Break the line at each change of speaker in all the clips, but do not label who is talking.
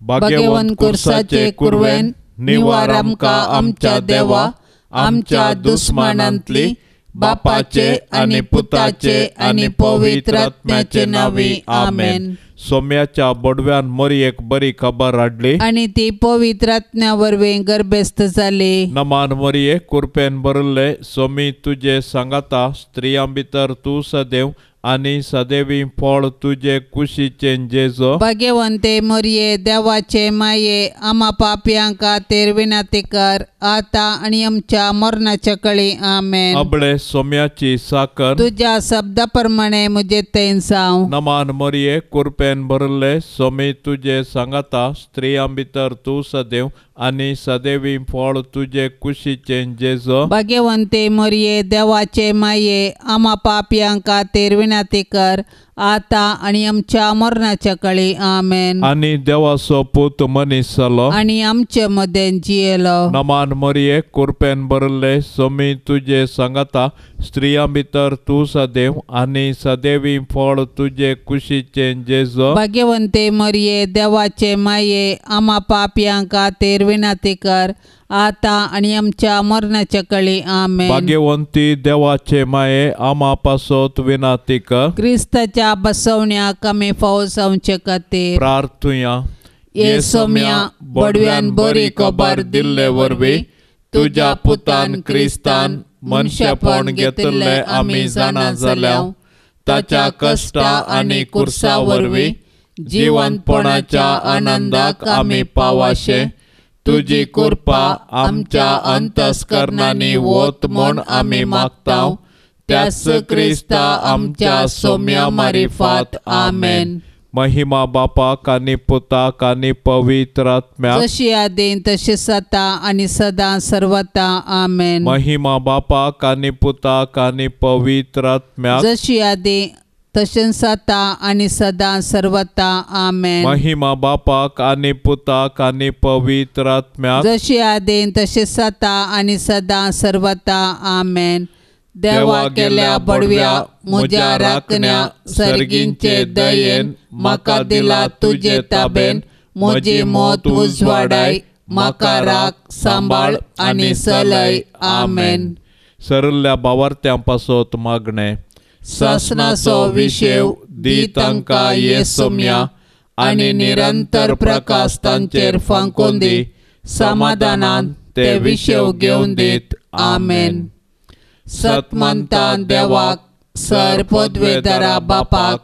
भाग्यवन कुर्साचे कुरवेन निवार आमकां आमच्या देवा, आमच्या दुस्मनांतली बापाचे आनी पुताचे आनी पवित्र आत्म्याचे नावी आमेन.
सोम्याच्या बडव्यान मरियेक बरी खबर हाडली
आनी ती पवित्र आत्म्या वरवीं गर्भस्थ जाली.
नमान मरिये कृपेन भरले सोमी तुजे सांगाता स्त्रियां भितर तूं सदैव आनी सदैवी फळ तुजे कुशीचे जेजो.
भाग्यवंते मरिये देवाचे माये आम्हा पापयांक खातीर विनंती कर आता आनी आमच्या मरणाच्या कळी आमेन.
अबळे सोम्याची साकर
तुझ्या शब्दा प्रमाणे मुझे तेन जावं.
नमान मरिये कृपेन भरले सोमी तुजे सांगाता स्त्रियां भितर तूं सदैव आनी सदैवी फळ तुजे कुशीचे जेजो.
भाग्यवंते मरिये देवाचे माये आम्हा पापयांक खातीर विनंती कर आता आनी आमच्या मरणाच्या कळी आमेन.
आनी देवाचो पूत मनीस जालो
आनी आमचे मदें जियेलो.
नमान मरिये कृपेन भरले सोमी तुजे सांगाता स्त्रियां भितर तूं सदैव आनी सदैवी फळ तुजे कुशीचे जेजो.
भाग्यवंते मरिये देवाचे माये आम्हा पापयांक खातीर विनंती कर आता आनी आमच्या मरणाच्या कळी आमेन.
भाग्यवंती देवाचे माये आम्हा पासत विनंती कर.
क्रिस्ताच्या बसवण्याक आमी फावो जावचे खातीर
प्रार्थुया.
ये सोम्या बडव्यान बरी खबर दिल्ले वरवीं तुज्या पुतान क्रिस्तान मनशापण घेतिल्ले आमी जाणा जाल्याव ताच्या कश्टा आनी कुर्सा वरवीं जिवंतपणाच्या आनंदाक आमी पावाशे तुजी कृपा आमच्या अंतस्करणांनी वोत म्हूण आमी मागताव. त्याच क्रिस्ता आमच्या सोम्या मारिफात आमेन.
महिमा बापाक आनी पुताक आनी पवित्र आत्म्याक
जशी आदीं तशी सता आनी सदां सर्वता आमेन.
महिमा बापाक आनी पुताक आनी पवित्र आत्म्याक
जशी आदीं तशें सता आनी सदां सर्वता आमेन.
महिमा बापाक आनी पुताक आनी पवित्र आत्म्याक
जशी आदीं तशी सता आनी सदां सर्वता आमेन. देवा केल्या बडव्या म्हज्या राखण्या सर्गींचे दयेन म्हाका दिला तुजे ताबेन. म्हजी मोत उजवाडाय म्हाका राख सांबाळ आनी चलय आमेन.
सरल्या बावार्थ्यां पासत मागणे.
शासनाचो विशेव दी तांकां ये सोम्या आनी निरंतर प्रकाश तांचेर फांकून दी. समाधानान ते विशेव घेवन दीत आमेन. सतमंता देवाक सर पदवेदारा बापाक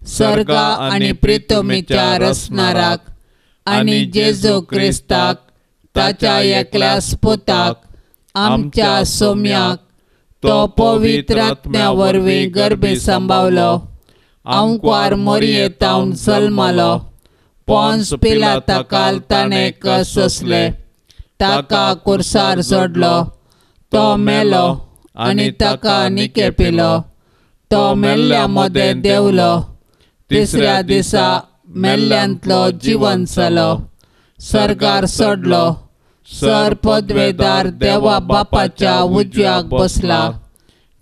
सर्गा आनी प्रितमेच्या रचणाराक आनी जेजू क्रिस्ताक ताच्या एकल्या पुताक आमच्या सोम्याक तो पवित्र आत्म्या वरवीं गर्भी सांबावलो. आंकवार मरियेतावन जल्मालो. पोंस पिलाता काल ताणें कस सोंसले. ताका कुर्सार जोडलो. तो मेलो आनी ताका निकेपिलो. तो मेल्ल्या मदें देवलो. तिसऱ्या दिसा मेल्ल्यांतलो जिवंत जालो. सर्गार चडलो. सर पदवेदार देवा बापाच्या उजव्याक बसला.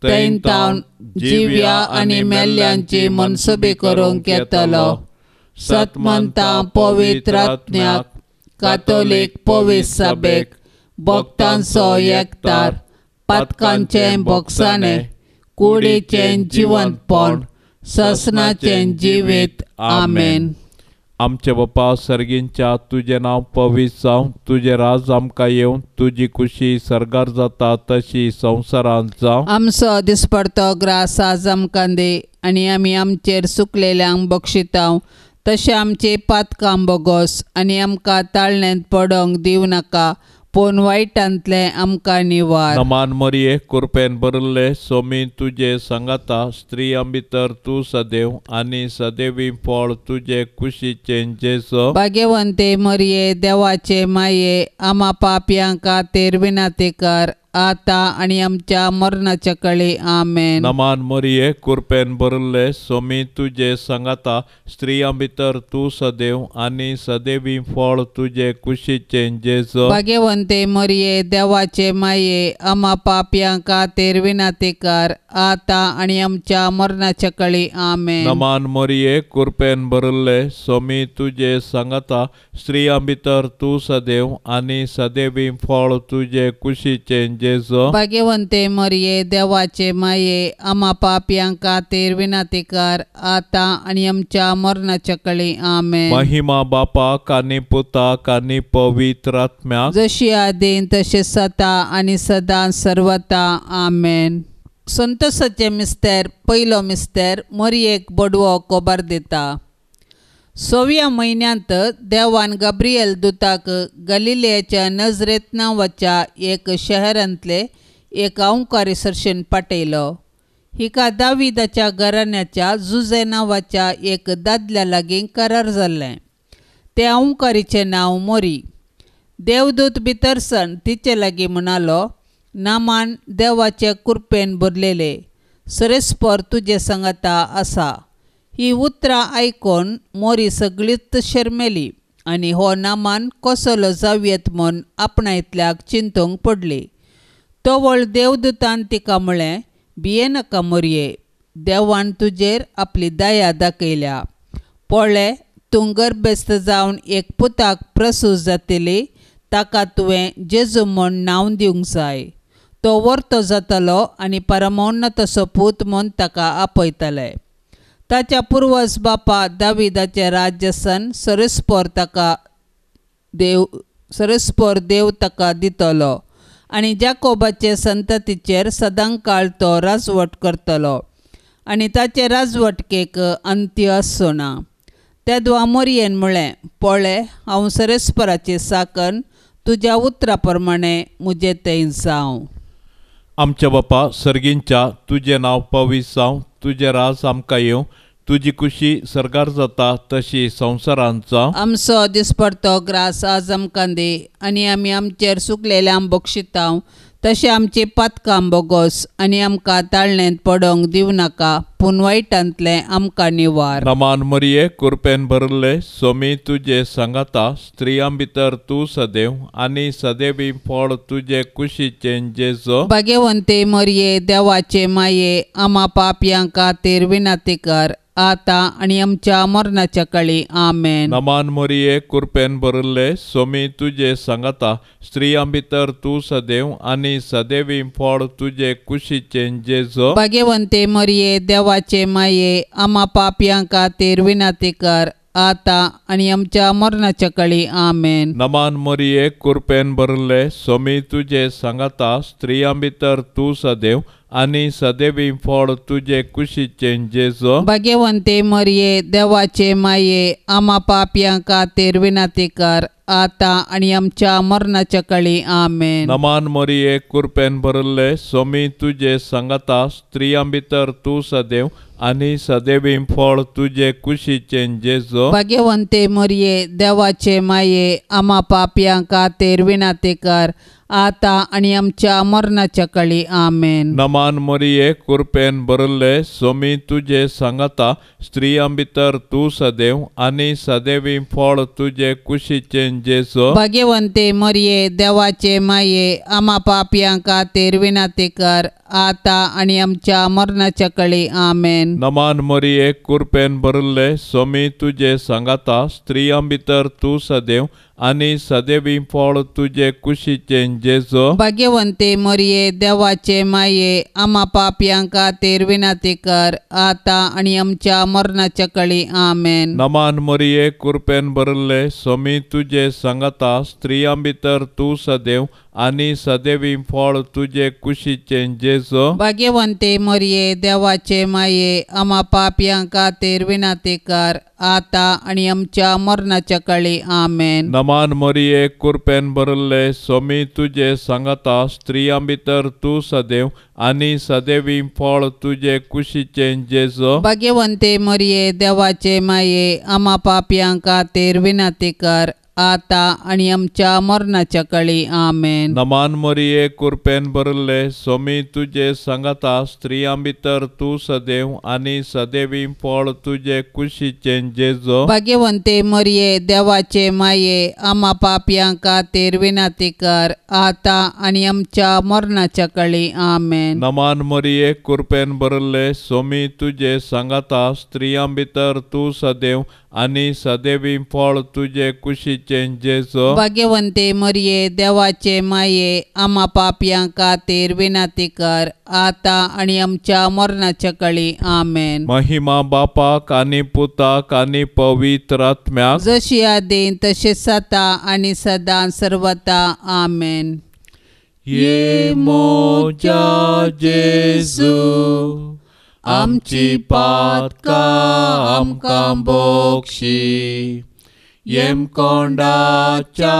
थंय तावन जिव्या आनी मेल्ल्यांची मनसुबी करूंक येतलो. सतमंता पवित्र आत्म्याक कातोलीक पवित्र सभेक भक्तांचो एकतार पातकांचें भोगसाणें कुडीचें जिवंतपण ससनाचें जिवीत आमेन.
आमचे बापा सर्गींच्या तुझे नाव पवित्र जावं. तुझे राज आमकां येवं. तुजी खुशी सर्गार जाता तशी संवसारांत जावं.
आमचो दिसपडतो ग्रास आज आमकां दे आनी आमी आमचेर चुकलेल्यांक बक्षितांव. तशें आमची पातकां बोगोस आनी आमकां ताळणेंत पडोंक दिवं नाका पूण वायटांतले आमकां निवार.
नमान मरिये कृपेन भरले सोमी तुजे सांगाता स्त्रियां भितर तूं सदैव आनी सदैवी फळ तुजे कुशीचे जेजो.
भाग्यवंते मरिये देवाचे माये आम्हा पापयांक खातीर विनंती कर आता आणि आमच्या मरणाच्या काळी आमेन.
नमान मरिये कृपेन भरले स्वामी तुझे सांगता स्त्रियां भितर तू सदैव आणि सदैवी फळ तुझे कुशीचे जेजो.
भाग्यवंते मरिये देवाचे माये आम्हा पाप्यांका खातीर विनंती कर आता आणि आमच्या मरणाच्या काळी आमेन.
नमान मरिये कृपेन भरले स्वामी तुझे सांगता स्त्रियां भितर तू सदैव आणि सदैवी फळ तुझे कुशीचे जेजो.
भाग्यवंते मरिये देवाचे माये आम्हा पाप्यांका खातीर विनंती कर आता आणि आमच्या मरणाच्या काळी आमेन.
महिमा बापाक आणि पुताक आणि पवित्र आत्म्याक
जशी आदीन तसे सता आणि सदां सर्वता आमेन. संतोषाचे मिस्तेर पयलो मिस्तेर मरियेक बडवो कोबार दिता. 6व्या म्हयन्यांत देवान गब्रियल दुताक गलिलेच्या नजरेत नांवाच्या एक शहरांतले एक अंकारी सरशेन पाठयलो. हिका दाविदाच्या घराण्याच्या जुजे नांवाच्या एक दादल्या लागीं करार जाल्लें. ते अंकारीचें नांव मोरी. देवदूत भितरसन तिचे लागीं म्हणालो, नामान देवाचे कृपेन भरलेले सरेस्पर तुजे सांगता आसा. ही उतरां आयकून मोरी सगळीच शर्मेली आनी हो नामान कसलो जावयेत म्हूण आपणायतल्याक चिंतूंक पडली. तोवळ देवदूतान तिका म्हळें, भिये नाका मोरये, देवान तुजेर आपली दया दाखयल्या. पळय, तूं गर्भस्थ जावन एक पुताक प्रसूत जातली, ताका तुवें जेजू म्हूण नांव दिवंक जाय. तो वर्तो जातलो आनी परमोन्नतसो पूत म्हूण ताका आपयतले. ताच्या पुर्वज बापा दाविदाचे राज्यसन सरस्पर देव ताका दितलो आनी जाकोबाचे संततीचेर सदांकाळ तो राजवट करतलो आनी ताचे राजवटकेक अंत्य आसचो ना. तेदवा मोरयेन म्हळें, पळय, हांव सरेस्पराची साकन तुज्या उतरा प्रमाणे मुजे थंय जावं.
आमच्या बापा सर्गींच्या तुझे नाव पवित्र जावं, तुझे राज आमकां येवं, तुजी कुशी सरकार जाता तशी संवसारांत जावं.
आमचो दिसपडतो ग्रास आज आमकां दी आनी आमी आमचेर सुकलेल्यांक बक्षितांव तशें आमची पातकां बोगोस आनी आमकां ताळणेंत पडोवंक दिवं नाका, पूण वायटांतलें आमकां निवार.
नमान मरिये कृपेन भरले स्वामी तुझे सांगता स्त्रियां भितर तू सदैव आणि सदैवी फळ तुझे कुशीचे जेजो.
भाग्यवंते मरिये देवाचे माये आम्हा पाप्यांका खातीर विनंती कर आता आणि आमच्या मरणाच्या काळी आमेन.
नमान मरिये कृपेन भरले स्वामी तुझे सांगता स्त्रियां भितर तू सदैव आणि सदैवी फळ तुझे कुशीचे जेजो.
भाग्यवंते मरिये देवाचे माये आम्हा पाप्यांका खातीर विनंती कर आता आणि आमच्या मरणाच्या काळी आमेन.
नमान मरिये कृपेन भरले स्वामी तुझे सांगता स्त्रियां भितर तू सदैव आणि सदैवी फळ तुझे कुशीचे जेजो.
भाग्यवंते मरिये देवाचे माये आम्हा पाप्यांका खातीर विनंती कर आता आणि आमच्या मरणाच्या काळी आमेन.
नमान मरिये कृपेन भरले स्वामी तुझे सांगता स्त्रियां भितर तू सदैव आणि सदैवी फळ तुझे कुशीचे जेजो.
भाग्यवंते मरिये देवाचे माये आम्हा पाप्यांका खातीर विनंती कर आता आणि आमच्या मरणाच्या काळी आमेन.
नमान मरिये कृपेन भरले स्वामी तुझे सांगता स्त्रियां भितर तू सदैव आणि सदैवी फळ तुझे कुशीचे जेजो.
भाग्यवंते मरिये देवाचे माये आम्हा पाप्यांका खातीर विनंती कर आता आणि आमच्या मरणाच्या काळी आमेन.
नमान मरिये कृपेन भरले स्वामी तुझे सांगता स्त्रियां भितर तू सदैव आणि सदैवी फळ तुझे कुशीचे जेजो.
भाग्यवंते मरिये देवाचे माये आम्हा पाप्यांका खातीर विनंती कर आता आणि आमच्या मरणाच्या काळी आमेन.
नमान मरिये कृपेन भरले स्वामी तुझे सांगता स्त्रियां भितर तू सदैव आणि सदैवी फळ तुझे कुशीचे जेजो.
भाग्यवंते मरिये देवाचे माये आम्हा पाप्यांका खातीर विनंती कर आता आणि आमच्या मरणाच्या काळी आमेन.
नमान मरिये कृपेन भरले स्वामी तुझे सांगता स्त्रियां भितर तू सदैव आणि सदैवी फळ तुझे कुशीचे जेजो.
भाग्यवंते मरिये देवाचे माये आम्हा पाप्यांका खातीर विनंती कर आता आणि आमच्या मरणाच्या काळी आमेन.
नमान मरिये कृपेन भरले स्वामी तुझे सांगता स्त्रियां भितर तू सदैव आणि सदैवी फळ तुझे कुशीचे जेजो.
भाग्यवंते मरिये देवाचे माये आम्हा पापियां खातीर विनंती कर आता आणि आमच्या मरणाच्या काळी आमेन.
नमान मरिये कृपेन भरले स्वामी तुझे सांगता स्त्रियां भितर तू सदैव आणि सदैवी फळ तुझे कुशीचे जेजो.
भाग्यवंते मरिये देवाचे माये आम्हा पापियां खातीर विनंती कर आता आणि आमच्या मरणाच्या काळी आमेन.
महिमा बापाक आणि पुताक आणि पवित्र आत्म्याक
जशी आदीन तसेच आता आणि सदा सर्वता आमेन.
ये मोजा जेजू आमची पातका आमकां बोक्षी येम कोंडाच्या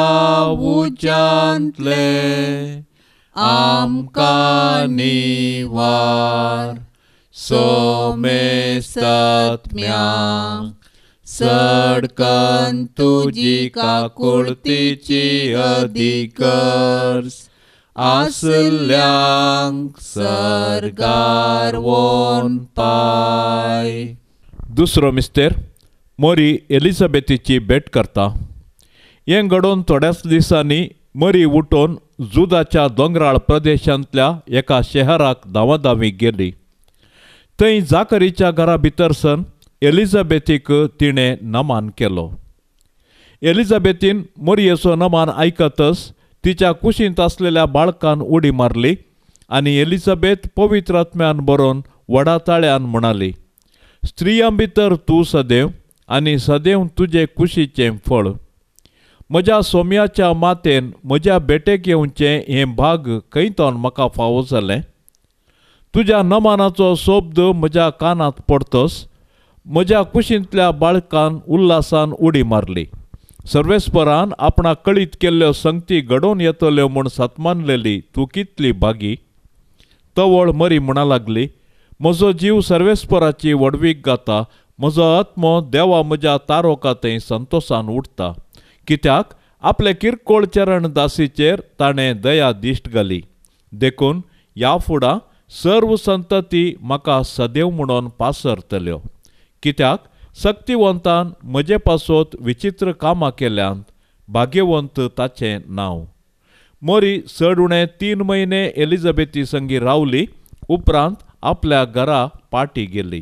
उज्यांतले आमकां निवार सोमेस्तत्म्या सडकन तुजी काकुळतीची अधिकर्स आसल्यांक सरगार वोन पाय. दुसरो मिस्तेर मरी एलिझाबेथीची भेट करता. हें घडोवन थोड्याच दिसांनी मरी उठोन जुदाच्या दोंगराळ प्रदेशांतल्या एका शहराक धांवाधांवी गेली. थंय जाकरीच्या घरा भितरसन एलिझाबेथीक तिणें नमान केलो. एलिझाबेथीन मरियेचो नमान आयकतच तिच्या कुशींत आसलेल्या बाळकान उडी मारली आनी एलिझाबेथ पवित्र आत्म्यान बरोवन वडाताळ्यान म्हणाली, स्त्रियां भितर तूं सदैव आनी सदैव तुजे कुशीचें फळ. म्हज्या सोम्याच्या मातेन म्हज्या बेटेक येवचें हें भाग खंयतोन म्हाका फावो जालें. तुज्या नमानाचो शब्द म्हज्या कानांत पडतच म्हज्या कुशींतल्या बाळकान उल्हासान उडी मारली. सर्वेस्परान आपणाक कळीत केल्ल्यो संगती घडोवन येतल्यो म्हूण सतमानलेली तूं कितली भागी. तवळ मरी म्हणा लागली, म्हजो जीव सर्वेस्पराची वडवीक घाता, म्हजो आत्मो देवा म्हज्या तारोकातय संतोशान उठता. कित्याक आपले किरकोळ चरण दासीचेर ताणें दया दिश्ट घाली. देखून ह्या फुडां सर्व संतती म्हाका सदैव म्हणून पासरतल्यो. कित्याक सक्तिवंतान म्हजे पासोत विचित्र कामां केल्यांत भाग्यवंत ताचें नांव. मरी चड उणें 3 म्हयने एलिझाबेथी संगी रावली उपरांत आपल्या घरा पाटी गेली.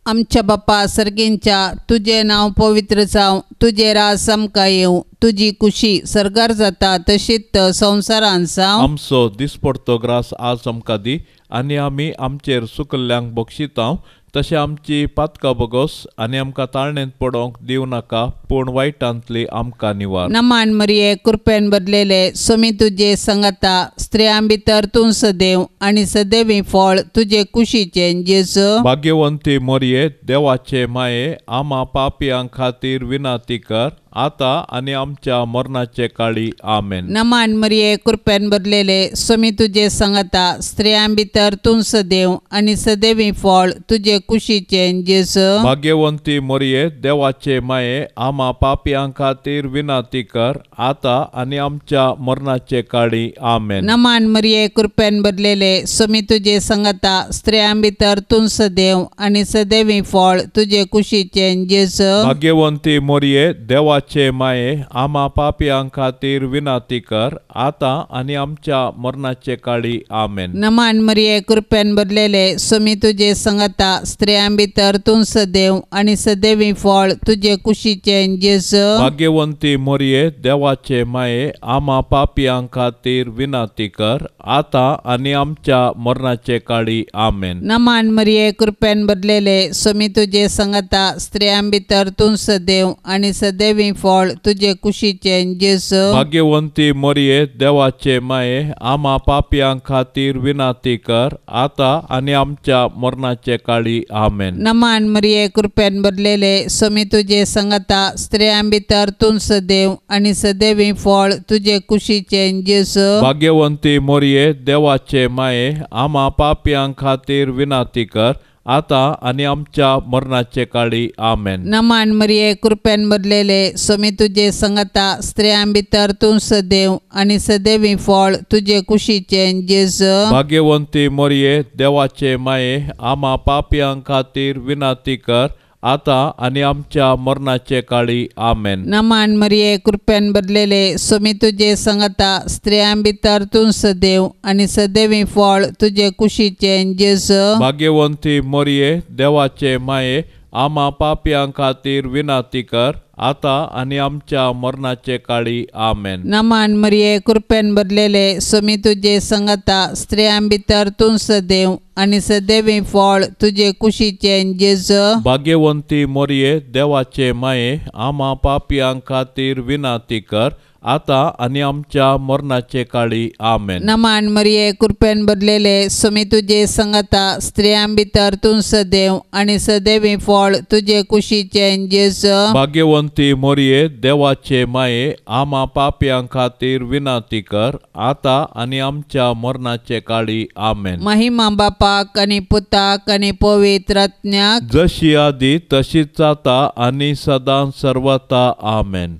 आमच्या बाप्पा सर्गींच्या तुझे नाव पवित्र जावं, तुझे राज समका येवं, तुझी कुशी सरगार जाता तशीच संवसारान जावं.
आमचो दिसपडतो ग्रास आज आमकां दी आनी आमी आमचेर सुकल्ल्यांक बक्षितांव तशें आमची पातकां बगोस आनी आमकां ताळणेंत पडोवंक दिव नाका पूण वायटांतली आमकां निवार.
नमान मरिये कृपेन भरलेले स्वामी तुजे संगता स्त्रियां भितर तूं सदैव आनी सदैवी फळ तुजे कुशीचें जेजू.
भाग्यवंती मरिये देवाचे माये आम्हा पापियां खातीर विनंती कर आता आनी आमच्या मरणाचे काळी आमेन.
नमान मरिये कृपेन भरलेले स्वामी तुजे संगता स्त्रियां भितर तूं सदैव आनी सदैवी फळ तुजे कुशीचें जेजू.
भाग्यवंती मरिये देवाचे माये आम्हा पापियां खातीर विनंती कर आता आनी आमच्या मरणाचे काळी आमेन.
नमान मरिये कृपेन भरलेले स्वामी तुजे संगता स्त्रियां भितर तूं सदैव आनी सदैवी फळ तुजे कुशीचें जेजू.
भाग्यवंती मरिये देवाचे माये आम्हा पापियां खातीर विनंती कर आता आनी आमच्या मरणाचे काळी आमेन.
नमान मरिये कृपेन भरलेले स्वामी तुजे संगता स्त्रियां भितर तूं सदैव आनी सदैवी फळ तुजे कुशीचें जेजू.
भाग्यवंती मरिये देवाचे माये आम्हा पापियां खातीर विनंती कर आता आनी आमच्या मरणाचे काळी आमेन.
नमान मरिये कृपेन भरलेले स्वामी तुजे संगता स्त्रियां भितर तूं सदैव आनी सदैवी फळ तुजे कुशीचें जेजू.
भाग्यवंती मरिये देवाचे माये आम्हा पापियां खातीर विनंती कर आता आनी आमच्या मरणाचे काळी आमेन.
नमान मरिये कृपेन भरलेले स्वामी तुजे संगता स्त्रियां भितर तूं सदैव आनी सदैवी फळ तुजे कुशीचें जेजू.
भाग्यवंती मरिये देवाचे माये आम्हा पापियां खातीर विनंती कर आता आणि आमच्या मरणाचे काळी आमेन.
नमान मरिये कृपेन भरलेले स्वामी तुझे संगता स्त्रियां भितर तूं सदैव आणि सदैवी फळ तुझे कुशीचे जेजू.
भाग्यवंती मोरये देवाचे माये आम्हा पापियां खातीर विनंती कर आता आणि आमच्या मरणाचे काळी आमेन.
नमान मरिये कृपेन भरलेले स्वामी तुझे संगता स्त्रियां भितर तूं सदैव आणि सदैवी फळ तुझे कुशीचे जेजू.
भाग्यवंती मोरये देवाचे माये आम्हा पापियां खातीर विनंती कर आता आणि आमच्या मरणाचे काळी आमेन.
नमान मरिये कृपेन भरलेले स्वामी तुझे संगता स्त्रियां भितर तूं सदैव आणि सदैवी फळ तुझे कुशीचे जेजू.
भाग्यवंती मोरये देवाचे माये आम्हा पापियां खातीर विनंती कर आता आणि आमच्या मरणाचे काळी आमेन.
नमान मरिये कृपेन भरलेले स्वामी तुझे संगता स्त्रियां भितर तूं सदैव आणि सदैवी फळ तुझे कुशीचे जेजू.
भाग्यवंती मोरये देवाचे माये आम्हा पापियां खातीर विनंती कर आता आणि आमच्या मरणाचे काळी आमेन.
महिमा बापाक आणि पुताक आणि पवित्र आत्म्याक
जशी आदी तशीच आता आणि सदां सर्वता आमेन.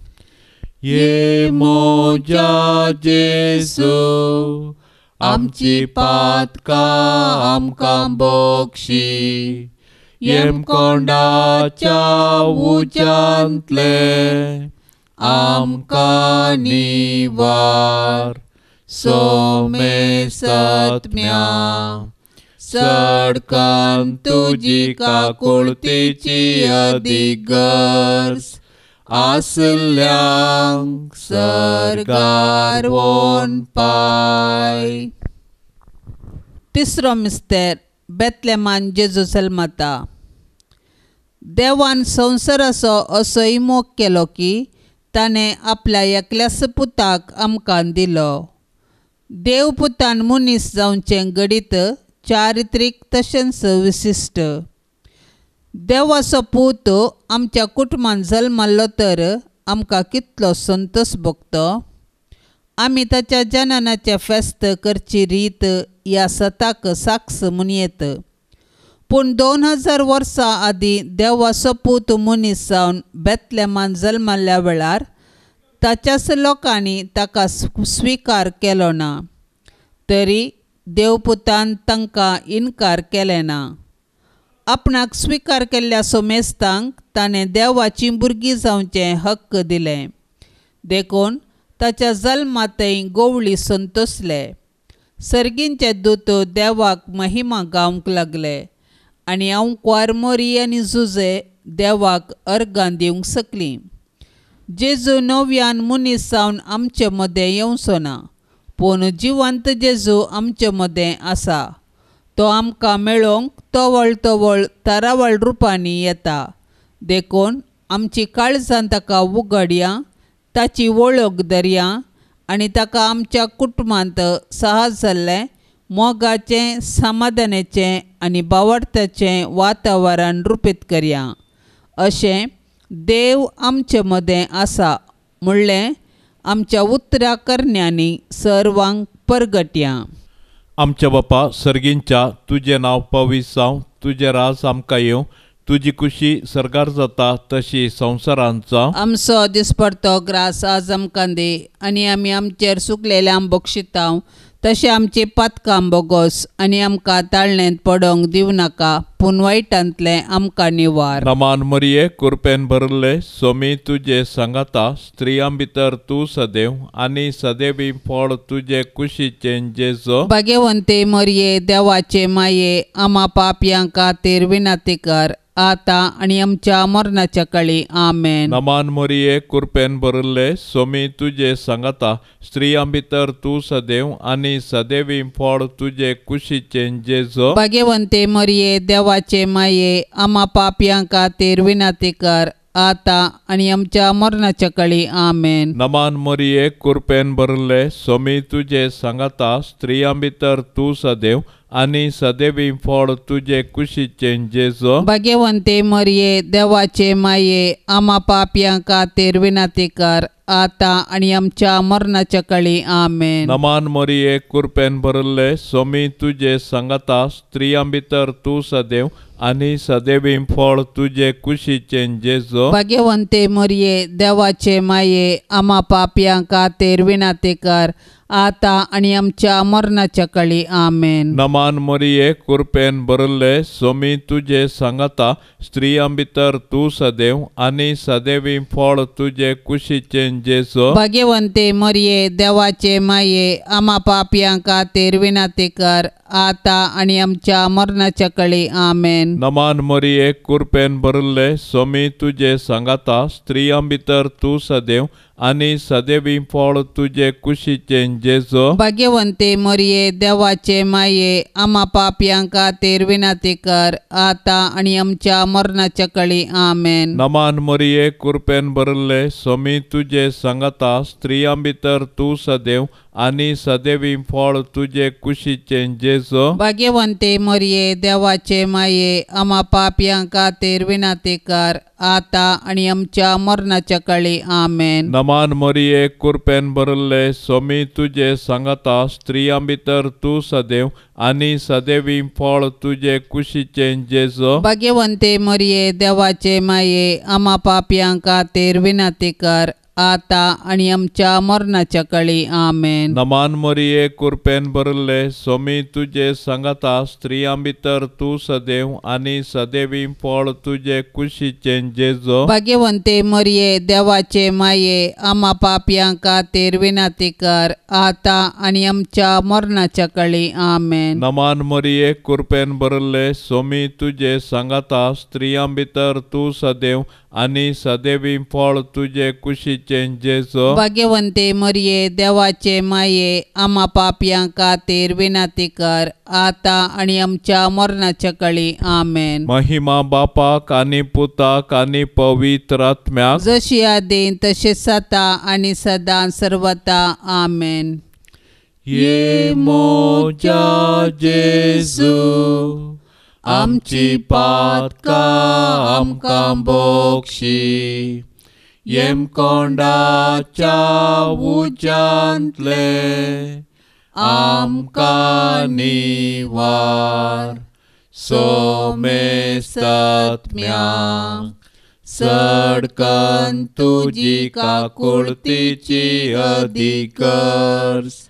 ये मोजा जेसू आमची पातका आमकां बक्षी येम कोंडाच्या उज्यांतले आमकां निवार सोमे सत्म्या सडकान तुजी काकुळतेची अधिगर्स आसल्यांक सरगार वोन पाय.
तिसरो मिस्तेर बेतलेमान जेजू जल्मता. देवान संवसाराचो असो मोग केलो की ताणें आपल्या एकल्याच पुताक आमकां दिलो. देव पुतान मनीस जावचें घडीत चारित्रीक तशेंच विशिश्ट. देवाचो पूत आमच्या कुटुंबान जल्मलो तर आमकां कितलो संतोश भोगतो. आमी ताच्या जननाचे फेस्त करची रीत ह्या सताक साक्ष मनयत. पूण 2000 वर्सां आदीं देवाचो पूत मनीस जावन बेतलेमान जल्मल्या वेळार ताच्याच लोकांनी ताका स्विकार केलो ना. तरी देवपुतान तांकां इन्कार केलें ना. आपणाक स्विकार केल्ल्या सोमेस्तांक ताणें देवाची भुरगीं जावचें हक्क दिलें. देखून ताच्या जल्मातय गोवळी संतोसले. सर्गींचे दूत देवाक महिमा गावंक लागले आनी हांव क्वार मोरी आनी जुजे देवाक अर्गां दिवंक सकलीं. जेजू नव्यान मनीस जावन आमचे मदें येवचो ना, पूण जिवंत जेजू आमचे मदें आसा. तो आमकां मेळोवंक तवळ तरावळ रुपांनी येता. देखून आमची काळजां ताका उगडया, ताची वळख धरया आनी ताका आमच्या कुटुंबांत साहस जाल्लें मोगाचें समाधानाचें आनी बावडताचें वातावरण रुपीत करया. अशें देव आमचे मदें आसा म्हणलें आमच्या उतरां करण्यांनी सर्वांक परगटया.
आमच्या बापा सर्गींच्या तुजें नांव पवित्र जावं, तुजें राज आमकां येवं, तुजी खुशी सरकार जाता तशी संवसारांत जावं.
आमचो दिसपडतो ग्रास आज आमकां दी आनी आमी आमचेर चुकलेल्यांक बक्षितांव तशें आमची पातकां बोगोस आनी आमकां ताळणेंत पडोवंक दिवं नाका, पूण वायटांतलें आमकां निवार.
नमान मरिये कृपेन भरले स्वामी तुजे सांगाता स्त्रियां भितर तूं सदैव आनी सदैवी फळ तुजे कुशीचें जेजू.
भाग्यवंते मरिये देवाचे माये आम्हा पापयां खातीर विनंती कर आता आनी आमच्या मरणाच्या काळी आमेन.
नमान मरिये कृपेन भरले स्वामी तुजे सांगाता स्त्रियां भितर तूं सदैव आनी सदैवी फळ तुजे कुशीचें जेजू.
भाग्यवंते मरिये देवाचे माये आम्हा पापयां खातीर विनंती कर आता आनी आमच्या मरणाच्या काळी आमेन.
नमान मरिये कृपेन भरले स्वामी तुजे सांगाता स्त्रियां भितर तूं सदैव आनी सदैवी फळ तुजे कुशीचें जेजू.
भाग्यवंते मरिये देवाचे माये आम्हा पापयां खातीर विनंती कर आता आणि आमच्या मरणाच्या काळी आमेन.
नमान मोरये कृपेन भरले स्वामी तुझे सांगता स्त्रियां भितर तू सदैव आणि सदैवी फळ तुझे कुशीचे जेजो.
भाग्यवंते मरिये देवाचे माये आम्हा पापियां खातीर विनंती कर आता आणि आमच्या मरणाच्या काळी आमेन.
नमान मोरये कृपेन भरले स्वामी तुझे सांगता स्त्रियां भितर तू सदैव आणि सदैवी फळ तुझे कुशीचे जेजो.
भाग्यवंते मरिये देवाचे माये आम्हा पापियां खातीर विनंती कर आता आणि आमच्या मरणाच्या काळी आमेन.
नमान मोरये कृपेन भरले स्वामी तुझे सांगता स्त्रियां भितर तू सदैव आणि सदैवी फळ तुझे कुशीचे जेजो.
भाग्यवंते मरिये देवाचे माये आम्हा पापियां खातीर विनंती कर आता आणि आमच्या मरणाच्या काळी आमेन.
नमान मोरये कृपेन भरले स्वामी तुझे सांगता स्त्रियां भितर तू सदैव आणि सदैवी फळ तुझे कुशीचे जेजो.
भाग्यवंते मरिये देवाचे माये आम्हा पापियां खातीर विनंती कर आता आणि आमच्या मरणाच्या काळी आमेन.
नमान मोरये कृपेन भरले स्वामी तुझे सांगता स्त्रियां भितर तू सदैव आणि सदैवी फळ तुझे कुशीचे जेजो.
भाग्यवंते मरिये देवाचे माये आम्हा पापियां खातीर विनंती कर आता आणि आमच्या मरणाच्या काळी आमेन.
नमान मोरये कृपेन भरले स्वामी तुझे सांगता स्त्रियां भितर तू सदैव आणि सदैवी फळ तुझे कुशीचे जेजो.
भाग्यवंते मरिये देवाचे माये आम्हा पापियां खातीर विनंती कर आता आणि आमच्या मरणाच्या काळी आमेन.
नमान मोरये कृपेन भरले स्वामी तुझे सांगता स्त्रियां भितर तू सदैव आणि सदैवी फळ तुझे कुशीचे जेजो.
भाग्यवंते मरिये देवाचे माये आम्हा पापियां खातीर विनंती कर आता आणि आमच्या मरणाच्या काळी आमेन.
महिमा बापाक आणि पुताक आणि पवित्र आत्म्याक
जशी आदीन तशेच आता आणि सदां सर्वता आमेन.
ये मोजा जेजू आमची पातकां आमकां बोगशी येम कोंडाच्या उज्यांतले आमकां निवार सोमेस्तात्म्याक सडकन तुजी काकुळतीची अधिकर्स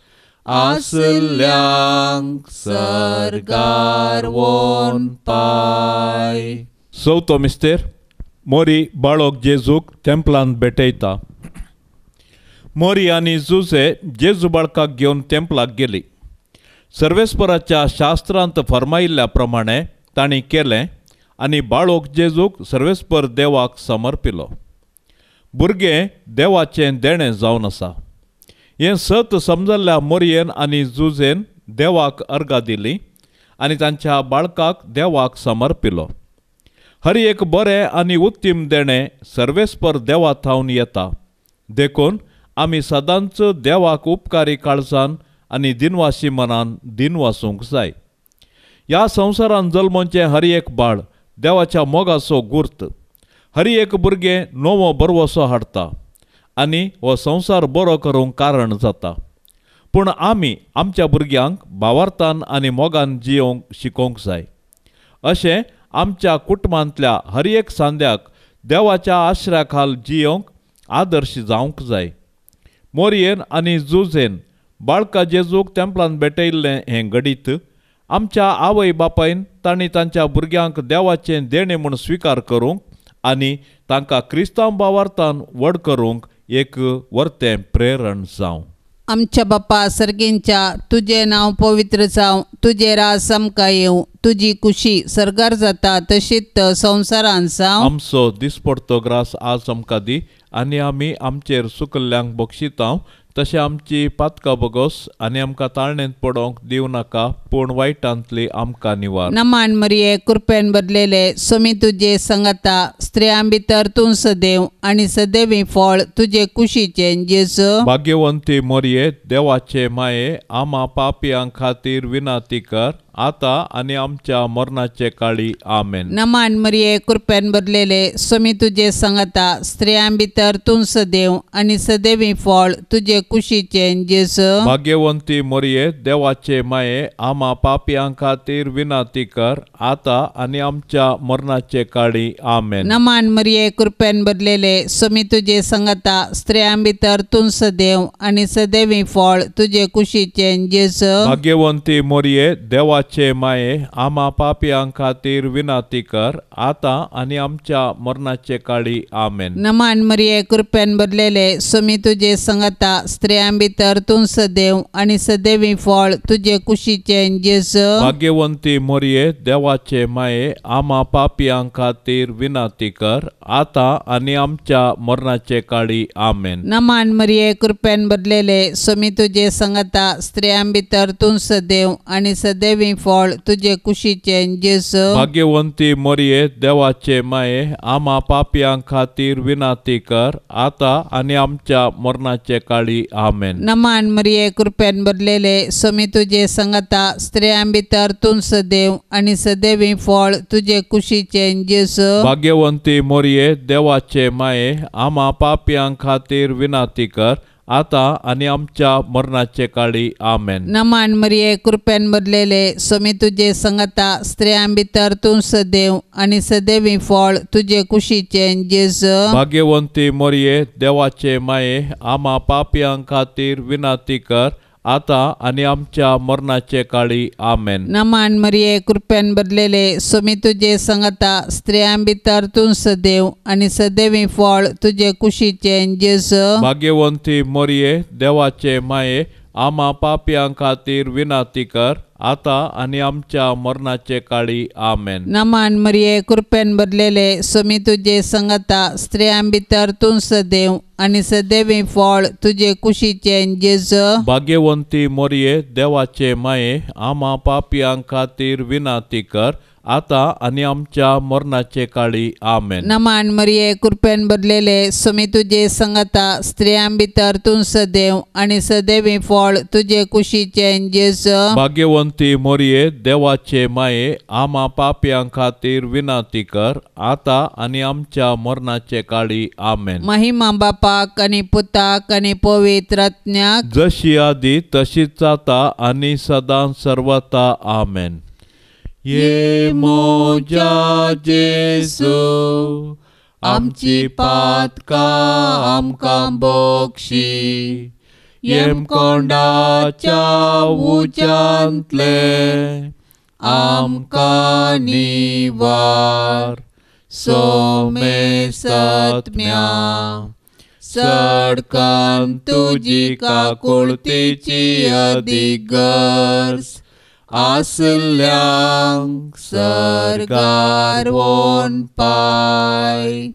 आसल्यांक सरगार वोन पाय. चवथो मिस्तेर मोरी बाळोक जेजूक टेंपलांत भेटयता. मोरी आनी जुजे जेजू बाळकाक घेवन टेंपलाक गेली. सर्वेस्पराच्या शास्त्रांत फर्मायिल्ल्या प्रमाणे तांणी केलें आनी बाळोक जेजूक सर्वेस्पर देवाक समर्पिलो. भुरगें देवाचें देणें जावन आसा. हें सत समजल्ल्या मोरयेन आनी जुजेन देवाक अर्घा दिली आनी तांच्या बाळकाक देवाक समर्पिलो. हर एक बरें आनी उत्तीम देणें सर्वेस्पर देवा थावन येता. देखून आमी सदांच देवाक उपकारी काळजान आनी दिनवासी मनान दिनवासूंक जाय. ह्या संवसारान जल्मोवचें हर एक बाळ देवाच्या मोगाचो गुर्त. हर एक भुरगें नवो बरवसो हाडटा आनी हो संवसार बरो करूंक कारण जाता. पूण आमी आमच्या भुरग्यांक भावार्थान आनी मोगान जियोंक शिकोवंक जाय. अशें आमच्या कुटुंबांतल्या हर एक सांद्याक देवाच्या आश्र्या खाल जियोंक आदर्श जावंक जाय. मोरयेन आनी जुजेन बाळका जेजूक टेंपलांत भेटयिल्लें हें घडीत आमच्या आवय बापायन तांणी तांच्या भुरग्यांक देवाचें देणें म्हूण स्विकार करूंक आनी तांकां क्रिस्तांव भावार्थान व्हड करूंक एक वर्तें प्रेरण जावं.
आमच्या बाप्पा सर्गींच्या तुझे नाव पवित्र जावं, तुझे राज समका येवं, तुझी कुशी सरगार जाता तशीच संवसारान जावं.
आमचो दिसपडतो ग्रास आज आमकां दी आनी आमी आमचेर सुकल्ल्यांक बक्षितांव तशें आमची पातकां बगोस आनी आमकां ताळणेंत पडोवंक दिवं नाका पूण वायटांतली आमकां निवार.
नमान मरिये कृपेन भरलेले सोमी तुझे संगता स्त्रियां भितर तूं सदैव आनी सदैवी फळ तुझे कुशीचे जेजू.
भाग्यवंती मोरये देवाचे माये आम्हा पापियां खातीर विनाती कर आता आणि आमच्या मरणाचे काळी आमेन.
नमान मरिये कृपेन भरलेले स्वामी तुझे सांगता स्त्रियां भितर तूं सदैव आणि सदैवी फळ तुझे कुशीचे जेसू.
भाग्यवंती मरिये देवाचे माये आम्हा पापियां खातीर विनंती कर आता आणि आमच्या मरणाचे काळी आमेन.
नमान मरिये कृपेन भरलेले स्वामी तुझे सांगता स्त्रियां भितर तूं सदैव आणि सदैवी फळ तुझे कुशीचे जेसू.
भाग्यवंती मरिये देवाचे माये आम्हा पापियां खातीर विनंती कर आता आणि आमच्या मरणाचे काळी आमेन.
नमान मरिये कृपेन भरलेले स्वामी तुझे सांगता स्त्रियां भितर तूं सदैव आणि सदैवी फळ तुझे कुशीचे जेसू.
भाग्यवंती मरिये देवाचे माये आम्हा पापियां खातीर विनंती कर आता आणि आमच्या मरणाचे काळी आमेन.
नमान मरिये कृपेन भरलेले स्वामी तुझे सांगता स्त्रियां भितर तूं सदैव आणि सदैवी फळ तुझे कुशीचे जेसू.
भाग्यवंती मरिये देवाचे माये आम्हा पापियां खातीर विनंती कर आता आणि आमच्या मरणाचे काळी आमेन.
नमान मरिये कृपेन भरलेले स्वामी तुझे सांगता स्त्रियां भितर तूं सदैव आणि सदैवी फळ तुझे कुशीचे जेसू.
भाग्यवंती मरिये देवाचे माये आम्हा पापियां खातीर विनंती कर आता आणि आमच्या मरणाचे काळी आमेन.
नमान मरिये कृपेन भरलेले स्वामी तुझे सांगता स्त्रियां भितर तूं सदैव आणि सदैवी फळ तुझे कुशीचे जेसू.
भाग्यवंती मरिये देवाचे माये आम्हा पापियां खातीर विनंती कर आता आणि आमच्या मरणाचे काळी आमेन.
नमान मरिये कृपेन भरलेले स्वामी तुझे सांगता स्त्रियां भितर तूं सदैव आणि सदैवी फळ तुझे कुशीचे जेसू.
भाग्यवंती मरिये देवाचे माये आम्हा पापियां खातीर विनंती कर आता आणि आमच्या मरणाचे काळी आमेन.
नमान मरिये कृपेन भरलेले स्वामी तुझे सांगता स्त्रियां भितर तूं सदैव आणि सदैवी फळ तुझे कुशीचे जेसू.
भाग्यवंती मरिये देवाचे माये आम्हा पापियां खातीर विनंती कर आता आणि आमच्या मरणाचे काळी आमेन.
नमान मरिये कृपेन भरलेले स्वामी तुझे सांगता स्त्रियां भितर तूं सदैव आणि सदैवी फळ तुझे कुशीचे जेसू.
भाग्यवंती मरिये देवाचे माये आम्हा पापियां खातीर विनंती कर आता आणि आमच्या मरणाचे काळी आमेन.
महिमा बापाक आणि पुताक आणि पवित्र आत्म्याक
जशी आदी तशीच आता आणि सदां सर्वता आमेन. ये मोजा जेसू आमची पातका आमकां बक्षी येम कोंडाच्या उच्यांतले आमकां निवार सोमे सत्म्या सडकान तुजी काकुळतेची अधिगर्स आसल्यांक सरकार वोन पाय.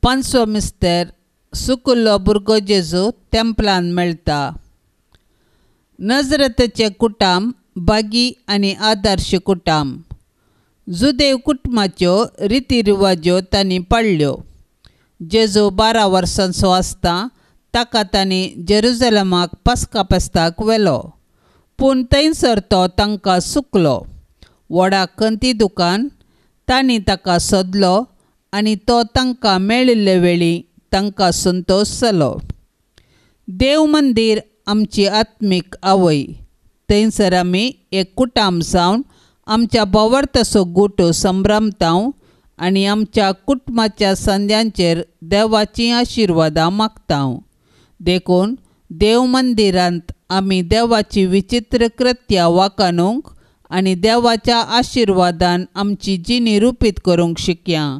पांचवो मिस्तेर सुकुल्लो भुरगो जेजू तेंपलान मेळटा. नजरतचे कुटाम बागी आनी आदर्श कुटाम जुदेव कुटुंबाच्यो रिती रिवाज्यो तांणी पाळल्यो. जेजू 12 वर्सांचो आसता ताका तांणी जेरुझलेमाक पास्का फेस्ताक व्हेलो, पूण थंयसर तो तांकां चुकलो. व्हडा कंती दुकान तांणी ताका सोदलो आनी तो तांकां मेळिल्ले वेळी तांकां संतोश जालो. देव मंदीर आमची आत्मीक आवय. थंयसर आमी एक कुटाम जावन आमच्या बोवार्थाचो गोठो संभ्रमतांव आनी आमच्या कुटुंबाच्या संद्यांचेर देवाची आशिर्वादां मागतांव. देखून देव मंदिरांत आमी देवाची विचित्र कृत्यां वाखाणूंक आनी देवाच्या आशिर्वादान आमची जिणी रुपीत करूंक शिकया.